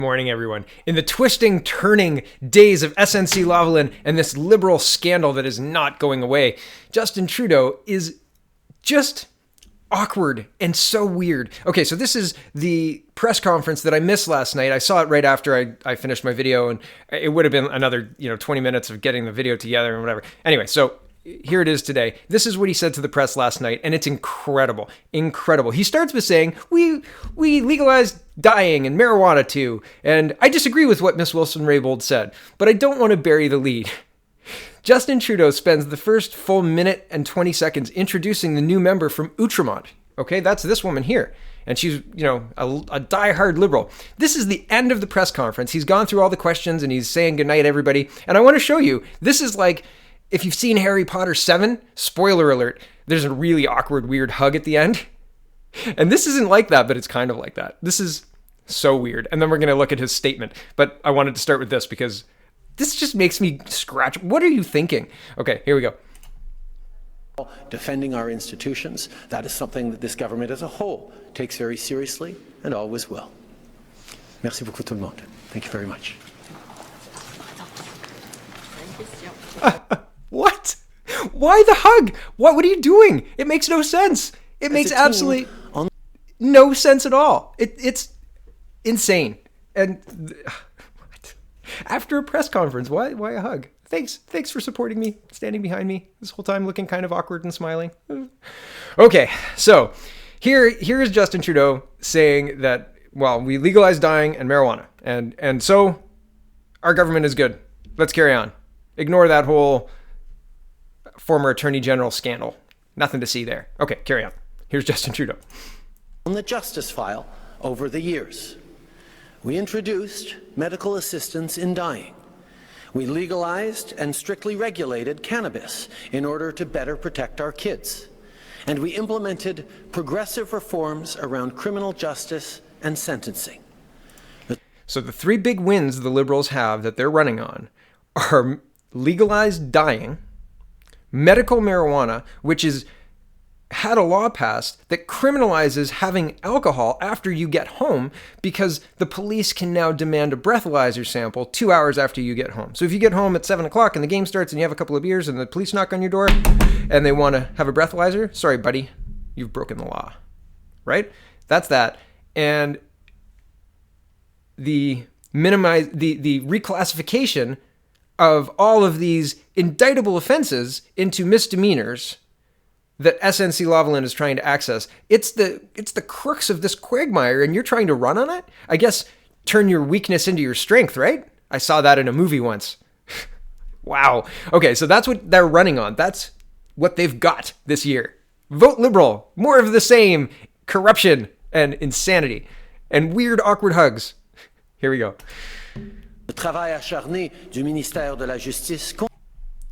Morning, everyone. In the twisting, turning days of SNC-Lavalin and this liberal scandal that is not going away, Justin Trudeau is just awkward and so weird. Okay, so this is the press conference that I missed last night. I saw it right after I finished my video, and it would have been another 20 minutes of getting the video together and whatever. Anyway, so here it is today. This is what he said to the press last night, and it's incredible. Incredible. He starts by saying, we legalized dying and marijuana too, and I disagree with what Miss Wilson-Raybould said, but I don't want to bury the lead. Justin Trudeau spends the first full minute and 20 seconds introducing the new member from Outremont. Okay, that's this woman here. And she's, a diehard liberal. This is the end of the press conference. He's gone through all the questions and he's saying goodnight, everybody. And I want to show you, this is like, if you've seen Harry Potter 7, spoiler alert, there's a really awkward, weird hug at the end. And this isn't like that, but it's kind of like that. This is so weird. And then we're going to look at his statement. But I wanted to start with this because this just makes me scratch. What are you thinking? Okay, here we go. Defending our institutions, that is something that this government as a whole takes very seriously and always will. Merci beaucoup tout le monde. Thank you very much. What? Why the hug? What are you doing? It makes no sense. It makes absolutely no sense at all. It's insane. And what? After a press conference, why a hug? Thanks for supporting me, standing behind me this whole time, looking kind of awkward and smiling. Okay, so here is Justin Trudeau saying that, well, we legalized dying and marijuana, and so our government is good. Let's carry on. Ignore that whole former Attorney General scandal. Nothing to see there. Okay, carry on. Here's Justin Trudeau. On the justice file, over the years, we introduced medical assistance in dying. We legalized and strictly regulated cannabis in order to better protect our kids. And we implemented progressive reforms around criminal justice and sentencing. So the three big wins the Liberals have that they're running on are legalized dying, medical marijuana, which is had a law passed that criminalizes having alcohol after you get home because the police can now demand a breathalyzer sample 2 hours after you get home. So if you get home at 7 o'clock and the game starts and you have a couple of beers and the police knock on your door and they want to have a breathalyzer, sorry, buddy, you've broken the law, right? That's that. And the reclassification of all of these indictable offenses into misdemeanors that SNC-Lavalin is trying to access. It's the crux of this quagmire, and you're trying to run on it? I guess turn your weakness into your strength, right? I saw that in a movie once. Wow. Okay, so that's what they're running on. That's what they've got this year. Vote Liberal. More of the same. Corruption and insanity. And weird, awkward hugs. Here we go. Le travail acharné du ministère de la Justice.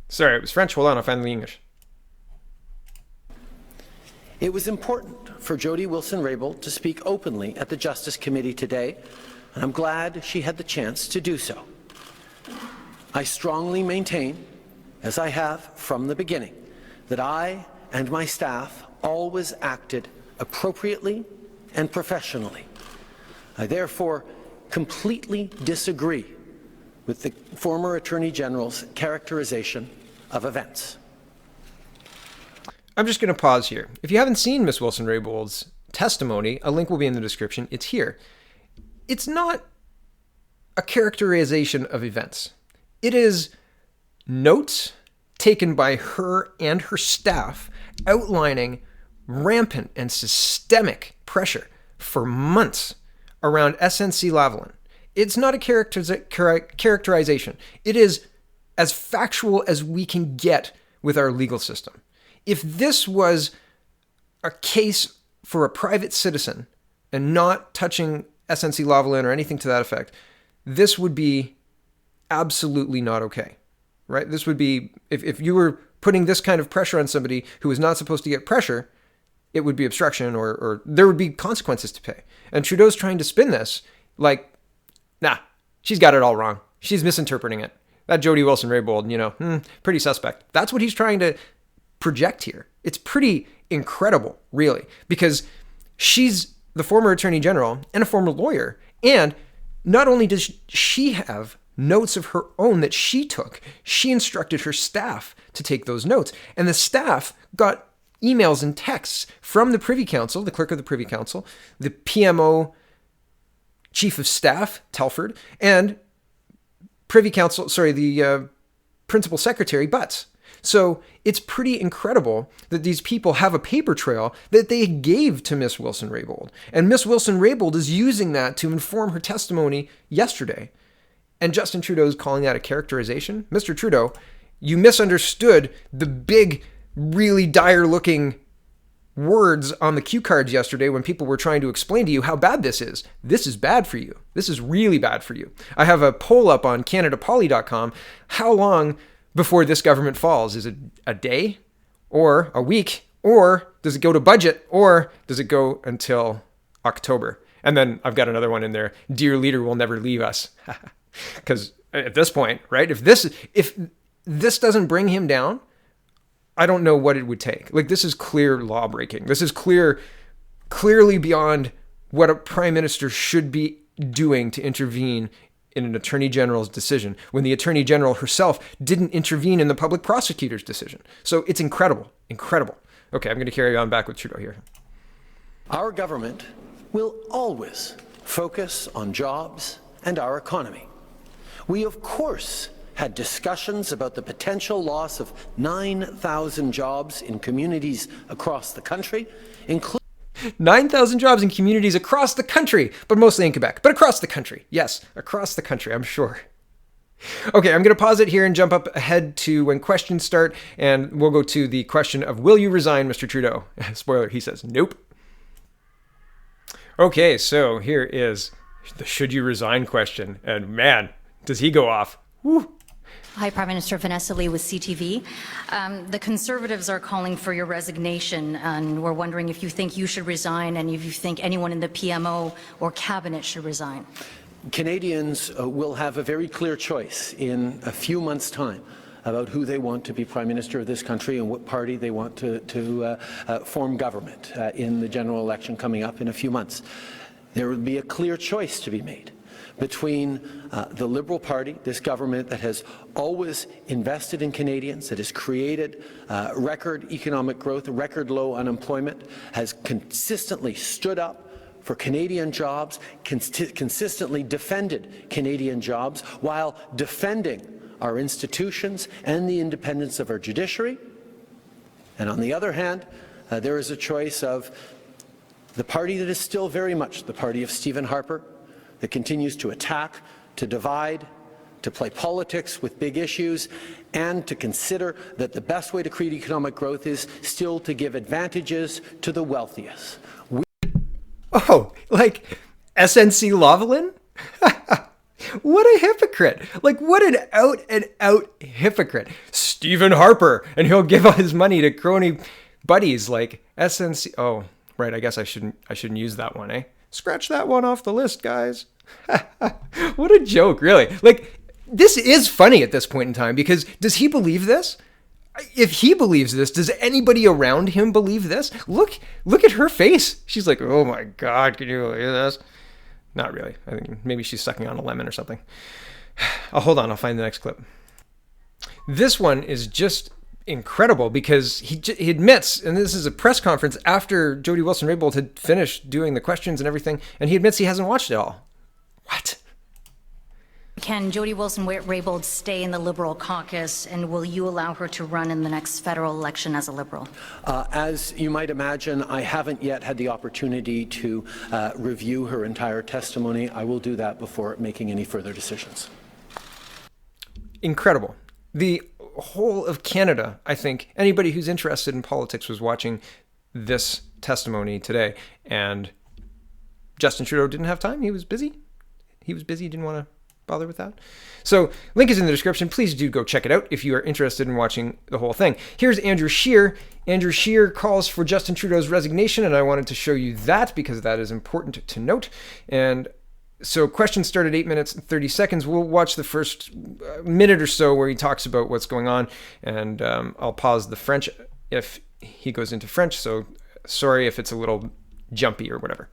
Sorry, it was French. Hold on, I'll find the English. It was important for Jody Wilson-Raybould to speak openly at the Justice Committee today, and I'm glad she had the chance to do so. I strongly maintain, as I have from the beginning, that I and my staff always acted appropriately and professionally. I therefore completely disagree with the former Attorney General's characterization of events. I'm just going to pause here. If you haven't seen Miss Wilson-Raybould's testimony, a link will be in the description. It's here. It's not a characterization of events. It is notes taken by her and her staff outlining rampant and systemic pressure for months around SNC-Lavalin. It's not a characterization. It is as factual as we can get with our legal system. If this was a case for a private citizen and not touching SNC-Lavalin or anything to that effect, this would be absolutely not okay, right? This would be, if you were putting this kind of pressure on somebody who is not supposed to get pressure, it would be obstruction or there would be consequences to pay. And Trudeau's trying to spin this like, nah, she's got it all wrong. She's misinterpreting it. That Jody Wilson-Raybould, pretty suspect. That's what he's trying to project here. It's pretty incredible, really, because she's the former Attorney General and a former lawyer, and not only does she have notes of her own that she took, she instructed her staff to take those notes. And the staff got emails and texts from the Privy Council, the clerk of the Privy Council, the PMO chief of staff, Telford, and the principal secretary, Butts. So it's pretty incredible that these people have a paper trail that they gave to Miss Wilson-Raybould. And Miss Wilson-Raybould is using that to inform her testimony yesterday. And Justin Trudeau is calling that a characterization. Mr. Trudeau, you misunderstood the big, really dire-looking words on the cue cards yesterday when people were trying to explain to you how bad this is. This is bad for you. This is really bad for you. I have a poll up on CanadaPoly.com. How long before this government falls? Is it a day or a week, or does it go to budget, or does it go until October? And then I've got another one in there. Dear leader will never leave us. Because at this point, right, if this doesn't bring him down, I don't know what it would take. Like, this is clear law breaking. This is clearly beyond what a prime minister should be doing to intervene in an attorney general's decision when the attorney general herself didn't intervene in the public prosecutor's decision. So it's incredible. Okay, I'm going to carry on back with Trudeau here. Our government will always focus on jobs and our economy. We, of course, had discussions about the potential loss of 9,000 jobs in communities across the country, including 9,000 jobs in communities across the country, but mostly in Quebec, but across the country. Yes, across the country, I'm sure. Okay, I'm going to pause it here and jump up ahead to when questions start, and we'll go to the question of, will you resign, Mr. Trudeau? Spoiler, he says, nope. Okay, so here is the should you resign question, and man, does he go off. Woo. Hi, Prime Minister. Vanessa Lee with CTV. The Conservatives are calling for your resignation, and we're wondering if you think you should resign and if you think anyone in the PMO or cabinet should resign. Canadians will have a very clear choice in a few months' time about who they want to be Prime Minister of this country and what party they want to form government in the general election coming up in a few months. There will be a clear choice to be made between the Liberal Party, this government that has always invested in Canadians, that has created record economic growth, record low unemployment, has consistently stood up for Canadian jobs, consistently defended Canadian jobs while defending our institutions and the independence of our judiciary. And on the other hand, there is a choice of the party that is still very much the party of Stephen Harper, that continues to attack, to divide, to play politics with big issues, and to consider that the best way to create economic growth is still to give advantages to the wealthiest. Oh, like SNC Lavalin? What a hypocrite. Like, what an out and out hypocrite. Stephen Harper, and he'll give all his money to crony buddies like SNC. Oh, right, I guess I shouldn't use that one, eh? Scratch that one off the list, guys. What a joke, really. Like, this is funny at this point in time, because does he believe this? If he believes this, does anybody around him believe this? Look at her face. She's like, oh my God, can you believe this? Not really. I think maybe she's sucking on a lemon or something. Hold on, I'll find the next clip. This one is just incredible because he admits, and this is a press conference after Jody Wilson-Raybould had finished doing the questions and everything, and he admits he hasn't watched it all. What? Can Jody Wilson-Raybould stay in the Liberal caucus, and will you allow her to run in the next federal election as a Liberal? As you might imagine, I haven't yet had the opportunity to review her entire testimony. I will do that before making any further decisions. Incredible. The whole of Canada, I think, anybody who's interested in politics was watching this testimony today, and Justin Trudeau didn't have time. He was busy. Didn't want to bother with that. So link is in the description. Please do go check it out if you are interested in watching the whole thing. Here's Andrew Scheer. Andrew Scheer calls for Justin Trudeau's resignation, and I wanted to show you that because that is important to note. And so questions start at 8 minutes and 30 seconds. We'll watch the first minute or so where he talks about what's going on, and I'll pause the French if he goes into French, so sorry if it's a little jumpy or whatever.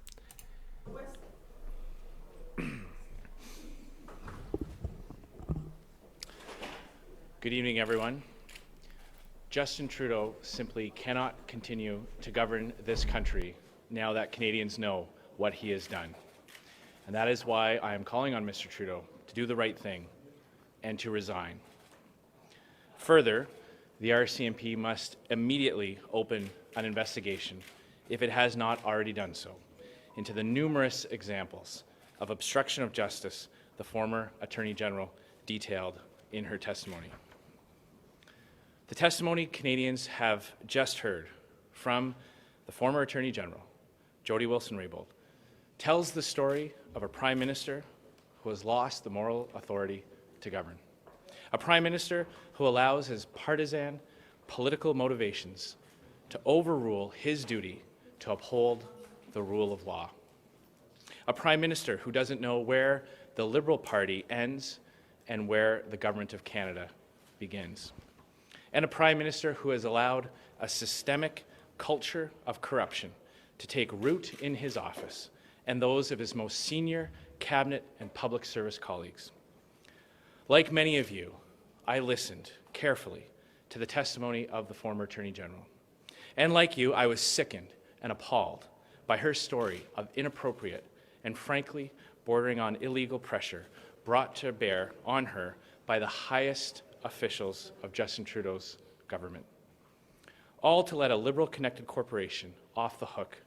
Good evening, everyone. Justin Trudeau simply cannot continue to govern this country now that Canadians know what he has done. And that is why I am calling on Mr. Trudeau to do the right thing and to resign. Further, the RCMP must immediately open an investigation, if it has not already done so, into the numerous examples of obstruction of justice the former Attorney General detailed in her testimony. The testimony Canadians have just heard from the former Attorney General, Jody Wilson-Raybould, tells the story of a Prime Minister who has lost the moral authority to govern. A Prime Minister who allows his partisan political motivations to overrule his duty to uphold the rule of law. A Prime Minister who doesn't know where the Liberal Party ends and where the Government of Canada begins. And a Prime Minister who has allowed a systemic culture of corruption to take root in his office and those of his most senior cabinet and public service colleagues. Like many of you, I listened carefully to the testimony of the former Attorney General. And like you, I was sickened and appalled by her story of inappropriate and frankly bordering on illegal pressure brought to bear on her by the highest officials of Justin Trudeau's government, all to let a Liberal-connected corporation off the hook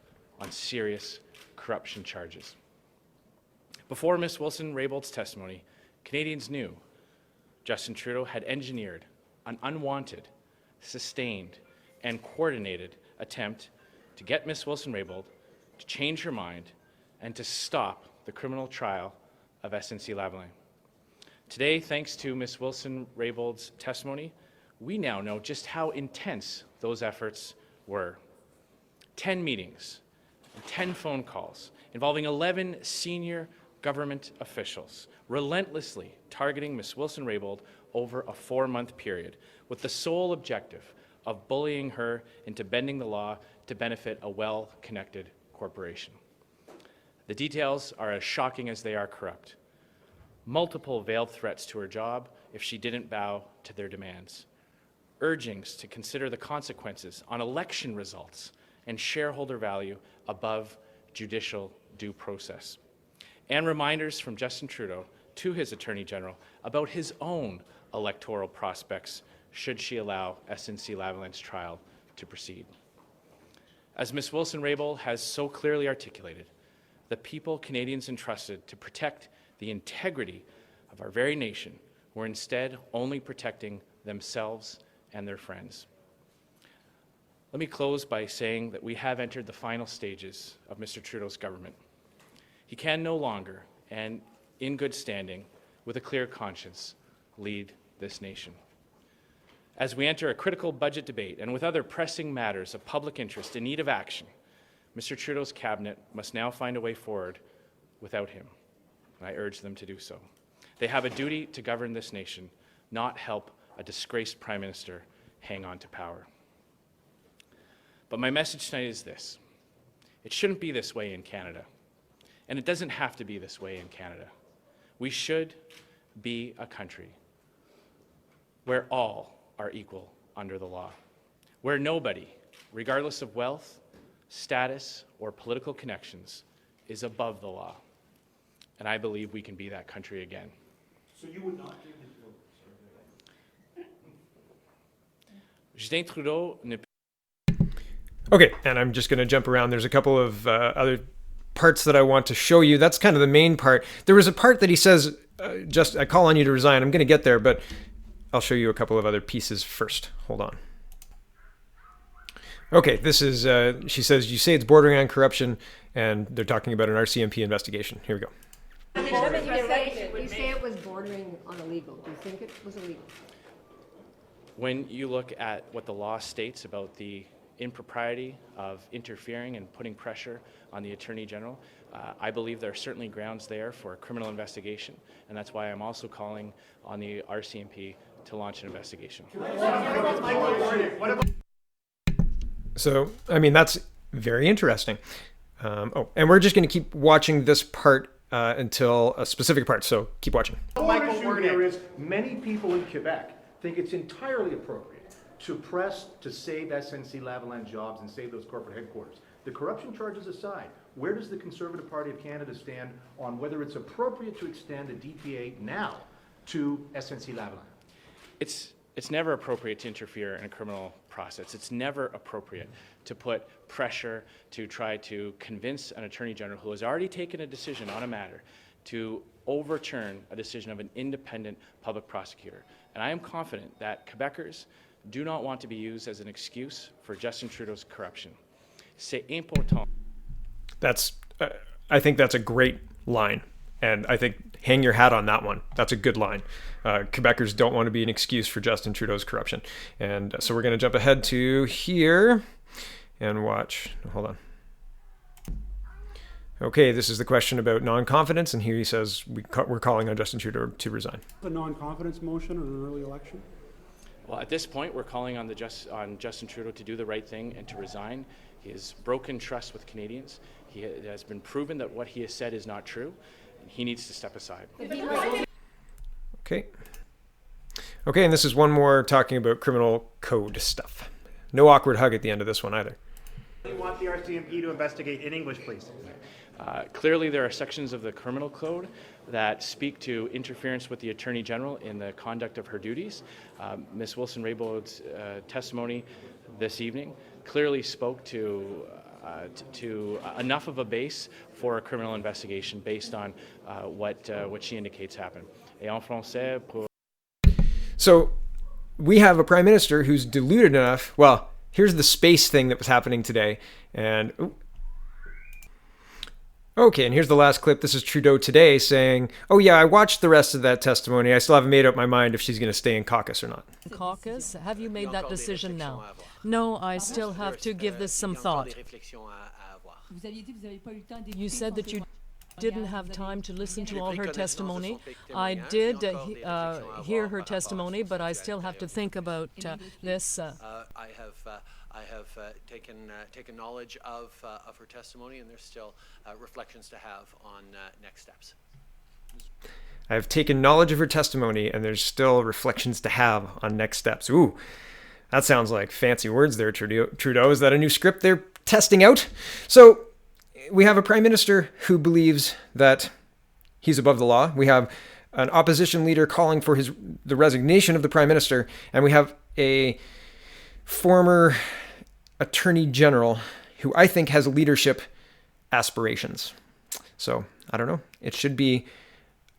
on serious corruption charges. Before Ms. Wilson-Raybould's testimony, Canadians knew Justin Trudeau had engineered an unwanted, sustained, and coordinated attempt to get Ms. Wilson-Raybould to change her mind and to stop the criminal trial of SNC-Lavalin. Today, thanks to Ms. Wilson-Raybould's testimony, we now know just how intense those efforts were. 10 meetings, 10 phone calls involving 11 senior government officials, relentlessly targeting Ms. Wilson-Raybould over a 4-month period, with the sole objective of bullying her into bending the law to benefit a well-connected corporation. The details are as shocking as they are corrupt. Multiple veiled threats to her job if she didn't bow to their demands. Urgings to consider the consequences on election results and shareholder value above judicial due process. And reminders from Justin Trudeau to his Attorney General about his own electoral prospects should she allow SNC-Lavalin's trial to proceed. As Ms. Wilson-Raybould has so clearly articulated, the people Canadians entrusted to protect the integrity of our very nation were instead only protecting themselves and their friends. Let me close by saying that we have entered the final stages of Mr. Trudeau's government. He can no longer, and in good standing, with a clear conscience, lead this nation. As we enter a critical budget debate and with other pressing matters of public interest in need of action, Mr. Trudeau's cabinet must now find a way forward without him. And I urge them to do so. They have a duty to govern this nation, not help a disgraced Prime Minister hang on to power. But my message tonight is this. It shouldn't be this way in Canada. And it doesn't have to be this way in Canada. We should be a country where all are equal under the law, where nobody, regardless of wealth, status, or political connections, is above the law. And I believe we can be that country again. So you would not give his vote? Justin Trudeau ne Okay, and I'm just going to jump around. There's a couple of other parts that I want to show you. That's kind of the main part. There was a part that he says, I call on you to resign. I'm going to get there, but I'll show you a couple of other pieces first. Hold on. Okay, this is, she says, you say it's bordering on corruption, and they're talking about an RCMP investigation. Here we go. You say it was bordering on illegal. Do you think it was illegal? When you look at what the law states about the impropriety of interfering and putting pressure on the Attorney General, I believe there are certainly grounds there for a criminal investigation, and that's why I'm also calling on the RCMP to launch an investigation. So, I mean, that's very interesting. And we're just going to keep watching this part until a specific part, so keep watching. Michael Wernick is many people in Quebec think it's entirely appropriate to press to save SNC-Lavalin jobs and save those corporate headquarters. The corruption charges aside, where does the Conservative Party of Canada stand on whether it's appropriate to extend the DPA now to SNC-Lavalin? It's never appropriate to interfere in a criminal process. It's never appropriate to put pressure to try to convince an Attorney General who has already taken a decision on a matter to overturn a decision of an independent public prosecutor. And I am confident that Quebecers do not want to be used as an excuse for Justin Trudeau's corruption. C'est important. I think that's a great line. And I think hang your hat on that one. That's a good line. Quebecers don't want to be an excuse for Justin Trudeau's corruption. And so we're going to jump ahead to here and watch. Hold on. Okay, this is the question about non-confidence. And here he says we're calling on Justin Trudeau to resign. A non-confidence motion in an early election? Well, at this point, we're calling on Justin Trudeau to do the right thing and to resign. He has broken trust with Canadians. It has been proven that what he has said is not true. He needs to step aside. Okay. Okay, and this is one more talking about criminal code stuff. No awkward hug at the end of this one either. You want the RCMP to investigate in English, please. Clearly, there are sections of the criminal code that speak to interference with the Attorney General in the conduct of her duties. Ms. Wilson-Raybauld's testimony this evening clearly spoke to enough of a base for a criminal investigation based on what she indicates happened. Et en français pour... So we have a prime minister who's deluded enough. Well, here's the space thing that was happening today. And okay, and here's the last clip. This is Trudeau today saying, oh yeah, I watched the rest of that testimony. I still haven't made up my mind if she's going to stay in caucus or not. Caucus? Have you made that decision now? No, I still have to give this some thought. You said that you didn't have time to listen to all her testimony. I did hear her testimony, but I still have to think about this. I have taken knowledge of her testimony, and there's still reflections to have on next steps. I have taken knowledge of her testimony, and there's still reflections to have on next steps. Ooh, that sounds like fancy words there, Trudeau. Is that a new script they're testing out? So we have a prime minister who believes that he's above the law. We have an opposition leader calling for the resignation of the prime minister, and we have a former attorney general who I think has leadership aspirations. So I don't know. It should be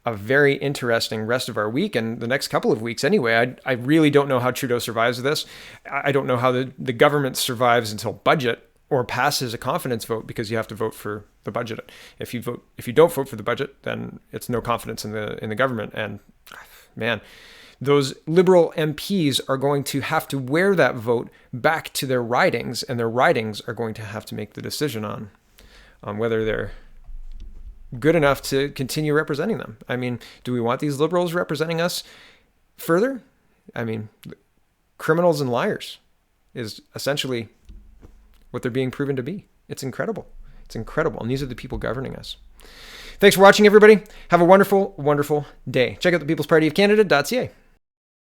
a very interesting rest of our week and the next couple of weeks anyway. I really don't know how Trudeau survives this. I don't know how the government survives until budget or passes a confidence vote, because you have to vote for the budget. If you don't vote for the budget, then it's no confidence in the government. And man, those Liberal MPs are going to have to wear that vote back to their ridings, and their ridings are going to have to make the decision on whether they're good enough to continue representing them. I mean, do we want these Liberals representing us further? I mean, criminals and liars is essentially what they're being proven to be. It's incredible. It's incredible. And these are the people governing us. Thanks for watching, everybody. Have a wonderful, wonderful day. Check out the peoplespartyofcanada.ca.